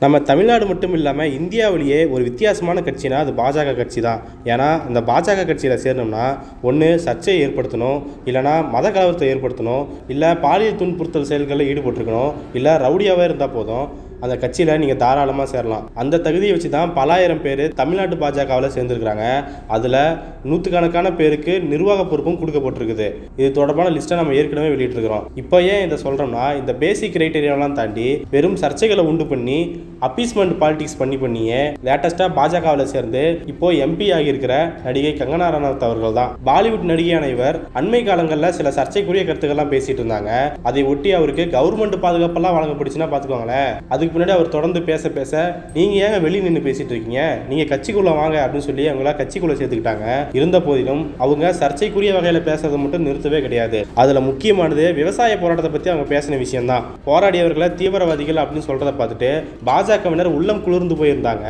நம்ம தமிழ்நாடு மட்டும் இல்லாமல் இந்தியாவிலேயே ஒரு வித்தியாசமான கட்சினா அது பாஜக கட்சி தான். ஏன்னா இந்த பாஜக கட்சியில் சேரணும்னா ஒன்று சர்ச்சையை ஏற்படுத்தணும், இல்லைனா மத கலவரத்தை ஏற்படுத்தணும், இல்லை பாலியல் துன்புறுத்தல் செயல்களில் ஈடுபட்டிருக்கணும், இல்லை ரவுடியாகவே இருந்தால் போதும் அந்த கட்சியில் நீங்கள் தாராளமாக சேரலாம். அந்த தகுதியை வச்சு தான் பலாயிரம் பேர் தமிழ்நாட்டு பாஜகவில் சேர்ந்துருக்கிறாங்க. அதில் நூற்றுக்கணக்கான பேருக்கு நிர்வாக பொறுப்பும் கொடுக்கப்பட்டிருக்குது. இது தொடர்பான லிஸ்ட்டை நம்ம ஏற்கனவே வெளியிட்டிருக்கிறோம். இப்போ ஏன் இதை சொல்கிறோம்னா, இந்த பேசிக் கிரைட்டீரியாவெலாம் தாண்டி வெறும் சர்ச்சைகளை உண்டு பண்ணி அப்பீஸ்மெண்ட் பாலிடிக்ஸ் பண்ணியே லேட்டஸ்ட்டாக பாஜகவில் சேர்ந்து இப்போ எம்பி ஆகியிருக்கிற நடிகை கங்கனா ரனாவத் அவர்கள் தான். பாலிவுட் நடிகையான இவர் அண்மை காலங்களில் சில சர்ச்சைக்குரிய கருத்துக்கள்லாம் பேசிட்டு இருந்தாங்க. அதை ஒட்டி அவருக்கு கவர்மெண்ட் பாதுகாப்பெல்லாம் வழங்கப்படுச்சுன்னா பார்த்துக்கோங்களேன். அதுக்கு முன்னாடி அவர் தொடர்ந்து பேச நீங்கள் ஏங்க வெளியே நின்று பேசிட்டு இருக்கீங்க, நீங்கள் கட்சிக்குள்ளே வாங்க அப்படின்னு சொல்லி அவங்கள கட்சிக்குள்ளே சேர்த்துக்கிட்டாங்க. இருந்த போதிலும் அவங்க சர்ச்சைக்குரிய வகையில் பேசுறதை மட்டும் நிறுத்தவே கிடையாது. அதில் முக்கியமானது விவசாய போராட்டத்தை பற்றி அவங்க பேசின விஷயம் தான். போராடியவர்களை தீவிரவாதிகள் அப்படின்னு சொல்றதை பார்த்துட்டு பாஜகவினர் உள்ளம் குளிர்ந்து போயிருந்தாங்க.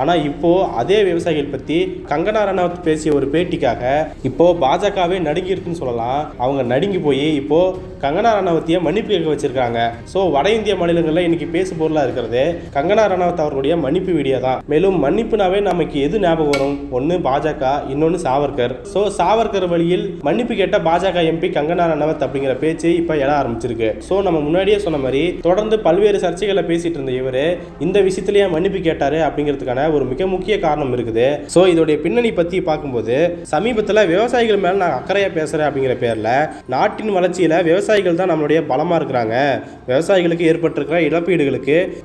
ஆனா இப்போ அதே விவசாயிகள் பத்தி கங்கனா ரனாவத் பேசிய ஒரு பேட்டிக்காக இப்போ பாஜகவே நடுங்கி இருக்குன்னு சொல்லலாம். அவங்க நடுங்கி போய் இப்போ கங்கனா ரனாவத்திய மன்னிப்பு கேட்க வச்சிருக்காங்க. ஸோ வட இந்திய மாநிலங்களில் இன்னைக்கு பேசு பொருளாக இருக்கிறது கங்கனா ரனாவத் அவர்களுடைய மன்னிப்பு வீடியோ தான். மேலும் மன்னிப்புனாவே நமக்கு எது ஞாபகம் வரும்? ஒன்று பாஜக, இன்னொன்று சாவர்கர். ஸோ சாவர்கர் வழியில் மன்னிப்பு கேட்ட பாஜக எம்பி கங்கனா ரனாவத் அப்படிங்கிற பேச்சு இப்போ எழ ஆரம்பிச்சிருக்கு. ஸோ நம்ம முன்னாடியே சொன்ன மாதிரி தொடர்ந்து பல்வேறு சர்ச்சைகளை பேசிட்டு இருந்த இவர் இந்த விஷயத்திலேயே மன்னிப்பு கேட்டாரு அப்படிங்கிறதுக்கான ஒரு மிக முக்கிய காரணம் இருக்குது. ஸோ இதோடைய பின்னணி பற்றி பார்க்கும்போது சமீபத்தில் விவசாயிகள் மேலே நான் அக்கறையாக பேசுகிறேன் அப்படிங்கிற பேரில் நாட்டின் வளர்ச்சியில் விவசாயிகள் தான் நம்மளுடைய பலமாக இருக்கிறாங்க. விவசாயிகளுக்கு ஏற்பட்டிருக்கிற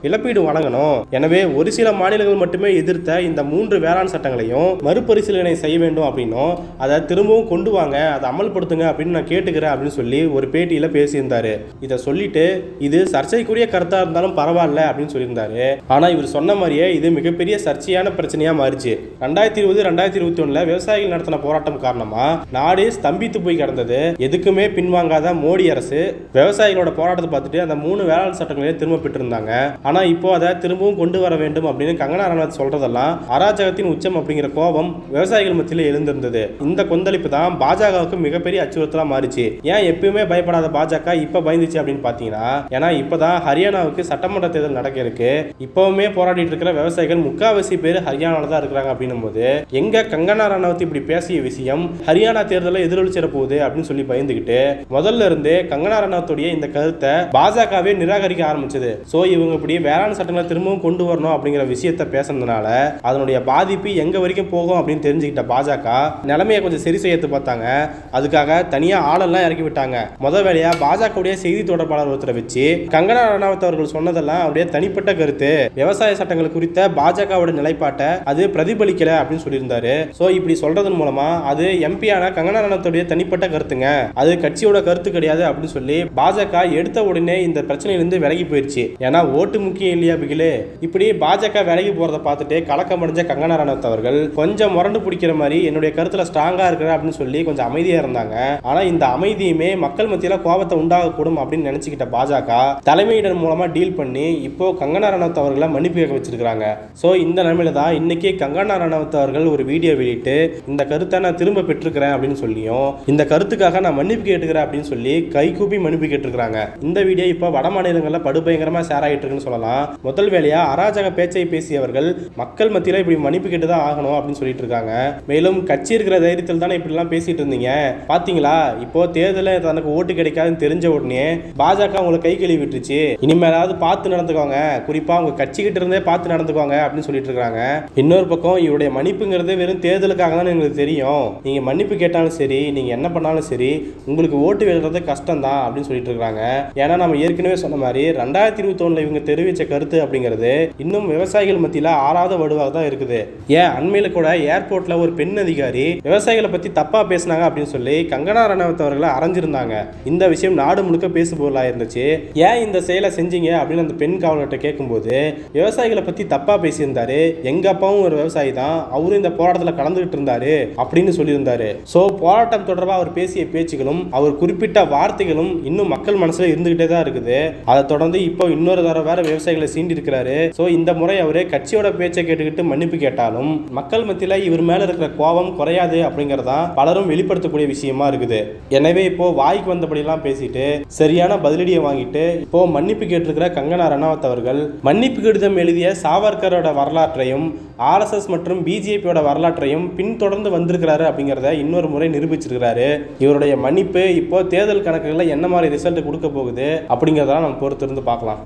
இழப்பீடு வழங்கணும். எனவே ஒரு சில மாநிலங்கள் மட்டுமே எதிர்த்த இந்த 3 வேளாண் சட்டங்களையும் மறுபரிசீலனை செய்ய வேண்டும் அப்படின்னும் அதை திரும்பவும் கொண்டு வாங்க, அதை அமல்படுத்துங்க அப்படின்னு நான் கேட்டுக்கிறேன் அப்படின்னு சொல்லி ஒரு பேட்டியில் பேசியிருந்தாரு. இதை சொல்லிட்டு இது சர்ச்சைக்குரிய கருத்தாக இருந்தாலும் பரவாயில்ல அப்படின்னு சொல்லியிருந்தாரு. ஆனா இவர் சொன்ன மாதிரியே இது மிகப்பெரிய சர்ச்சையான பிரச்சனையா மாறிச்சு. 2020-2021 விவசாயிகள் நடத்தின போராட்டம் காரணமா நாடு ஸ்தம்பித்து போய் கிடந்தது. எதுக்குமே பின்வாங்காத மோடி அரசு விவசாயிகளோட போராட்டத்தை பார்த்துட்டு அந்த 3 வேளாண் சட்டங்களையும் திரும்ப பெற்றிருந்தாங்க. ஆனா இப்போ அதை திரும்பவும் கொண்டு வர வேண்டும் அப்படின்னு கங்கனா ரனாவத் சொல்றதெல்லாம் அராஜகத்தின் உச்சம் அப்படிங்கிற கோபம் விவசாயிகள் மத்தியில் எழுந்திருந்தது. இந்த கொந்தளிப்பு தான் பாஜகவுக்கு மிகப்பெரிய அச்சுறுத்தலா மாறிச்சு. ஏன் எப்பயுமே பயப்படாத பாஜக இப்ப பயந்துச்சு அப்படின்னு பாத்தீங்கன்னா, ஏன்னா இப்பதான் ஹரியானாவுக்கு சட்டமன்ற தேர்தல் நடக்க இருக்கு. இப்பவுமே போராடிட்டு இருக்கிற விவசாயிகள் முக்காவாசி பேர் ஹரியானால தான் இருக்கிறாங்க அப்படின்னும் போது எங்க கங்கனா ரனாவத் இப்படி பேசிய விஷயம் ஹரியானா தேர்தலில் எதிரொலிச்சிட போகுது அப்படின்னு சொல்லி பயந்துகிட்டு முதல்ல இருந்து கங்கனா ரனாவத்துடைய இந்த கருத்தை பாஜகவே நிராகரிக்க ஆரம்பிச்சது. சோ இவங்க இப்படி வேளாண் சட்டங்களை திரும்பவும் கொண்டு வரணும் அப்படிங்கிற விஷயத்த பேசுறதுனால அதனுடைய பாதிப்பு எங்க வரைக்கும் போகும் அப்படின்னு தெரிஞ்சுக்கிட்ட பாஜக நிலைமையை கொஞ்சம் சரி செய்யறது பார்த்தாங்க. அதுக்காக தனியா ஆளெல்லாம் இறக்கி விட்டாங்க. முதல் வேலையா பாஜகவுடைய செய்தி தொடர்பாளர் ஒருத்தரை வச்சு கங்கனா ரனாவத் அவர்கள் சொன்னதெல்லாம் அப்படியே தனிப்பட்ட கருத்து, விவசாய சட்டங்கள் குறித்த பாஜகவோட நிலைப்பாட்டை அது பிரதிபலிக்கல அப்படின்னு சொல்லியிருந்தாரு. சோ இப்படி சொல்றதன் மூலமா அது எம்பியான கங்கனா ரனாவத்துடைய தனிப்பட்ட கருத்துங்க, அது கட்சியோட கருத்து கிடையாது அப்படின்னு சொல்லி பாஜக எடுத்த உடனே இந்த பிரச்சனையிலிருந்து விலகி போயிடுச்சு. ஏன்னா ஓட்டு முக்கியம் இல்லையா பிகிலே. இப்படி பாஜக விலகி போறதை பார்த்துட்டு கலக்கம் அடைஞ்ச கங்கனா ரனாவத் அவர்கள் கொஞ்சம் முரண்டு பிடிக்கிற மாதிரி என்னுடைய கருத்துல ஸ்ட்ராங்கா இருக்கிற அப்படின்னு சொல்லி கொஞ்சம் அமைதியா இருந்தாங்க. ஆனா இந்த அமைதியுமே மக்கள் மத்தியில கோபத்தை உண்டாகக்கூடும் அப்படின்னு நினைச்சுக்கிட்ட பாஜக தலைமையிடம் மூலமா டீல் பண்ணி இப்போ கங்கனா ரனாவத் அவர்களை மன்னிப்பு கேட்க வச்சிருக்காங்க. ஸோ இந்த நிலைமையில தான் இன்னைக்கு கங்கனா ரனாவத் அவர்கள் ஒரு வீடியோ வெளியிட்டு இந்த கருத்தை நான் திரும்ப பெற்றிருக்கிறேன் அப்படின்னு சொல்லியும் இந்த கருத்துக்காக நான் மன்னிப்பு கேட்டுக்கிறேன் அப்படின்னு சொல்லி கைகூப்பி மன்னிப்பு கேட்டிருக்காங்க. இந்த வீடியோ இப்போ வட மாநிலங்களில் படுபயங்கரமா ஷேர் ஆகிட்டு இருக்குன்னு சொல்லலாம். முதல் வேலையா அராஜக பேச்சை பேசியவர்கள் மக்கள் மத்தியில் இப்படி மன்னிப்பு கேட்டு தான் ஆகணும் அப்படின்னு சொல்லிட்டு இருக்காங்க. மேலும் கட்சி இருக்கிற தைரியத்தில் தானே இப்படி எல்லாம் பேசிட்டு இருந்தீங்க, பாத்தீங்களா இப்போ தேர்தலில் தனக்கு ஓட்டு கிடைக்காதுன்னு தெரிஞ்ச உடனே பாஜக உங்களை கை கழுவி விட்டுருச்சு. இனிமேலாவது பார்த்து நடந்துக்கோங்க, குறிப்பா உங்க கட்சிக்கிட்ட இருந்தே பார்த்து நடந்துக்கோங்க அப்படின்னு சொல்லிட்டு இருக்காங்க. இன்னொரு பக்கம் இவருடைய மன்னிப்புங்கிறது வெறும் தேர்தலுக்காக தான் எங்களுக்கு தெரியும், நீங்க மன்னிப்பு கேட்டாலும் சரி நீங்க என்ன பண்ணாலும் சரி உங்களுக்கு ஓட்டு வெல்றது கஷ்டம் தான் அப்படின்னு சொல்லிட்டு இருக்காங்க. ஏன்னா நம்ம ஏற்கனவே சொன்ன மாதிரி 2021 இவங்க தெரிவிச்ச கருத்து அப்படிங்கிறது இன்னும் விவசாயிகள் மத்தியில 6வது வடுவாக தான் இருக்குது. ஏன் அண்மையில கூட ஏர்போர்ட்ல ஒரு பெண் அதிகாரி விவசாயிகளை பத்தி தப்பா பேசினாங்க அப்படின்னு சொல்லி கங்கனா ரனாவத் அவர்களை அரைஞ்சிருந்தாங்க. இந்த விஷயம் நாடு முழுக்க பேசு பொருளா இருந்துச்சு. ஏன் இந்த செயலை செஞ்சீங்க அப்படின்னு அந்த பெண் காவலர்கிட்ட கேட்கும்போது விவசாயிகளை பத்தி தப்பா பேசியிருந்தாரு, எங்க அப்பாவும் ஒரு விவசாயி தான், அவரும் இந்த போராட்டத்தில் கலந்துகிட்டு இருந்தாரு அப்படின்னு சொல்லியிருந்தாரு. சோ போராட்டம் தொடர்பாக அவர் பேசிய பேச்சுகளும் அவர் குறிப்பிட்ட வார்த்தைகளும் இன்னும் மக்கள் மனசுல இருந்துகிட்டே தான் இருக்குது. அதை தொடர்ந்து இப்போ இன்னொரு தடவை மனசார விவசாயிகளை சீண்டி இருக்கிறாரு. ஸோ இந்த முறை அவரு கட்சியோட பேச்சை கேட்டுக்கிட்டு மன்னிப்பு கேட்டாலும் மக்கள் மத்தியில் இவர் மேல இருக்கிற கோபம் குறையாது அப்படிங்கறதா பலரும் வெளிப்படுத்தக்கூடிய விஷயமா இருக்குது. எனவே இப்போ வாய்க்கு வந்தபடியெல்லாம் பேசிட்டு சரியான பதிலடியை வாங்கிட்டு இப்போ மன்னிப்பு கேட்டிருக்கிற கங்கனா ரணாவத் அவர்கள் மன்னிப்பு கடிதம் எழுதிய சாவர்கரோட வரலாற்றையும் RSS மற்றும் பிஜேபியோட வரலாற்றையும் பின்தொடர்ந்து வந்திருக்கிறாரு அப்படிங்கிறத இன்னொரு முறை நிரூபிச்சிருக்கிறாரு. இவருடைய மன்னிப்பு இப்போ தேர்தல் கணக்குகளில் என்ன மாதிரி ரிசல்ட் கொடுக்க போகுது அப்படிங்கிறத நம்ம பொறுத்திருந்து பார்க்கலாம்.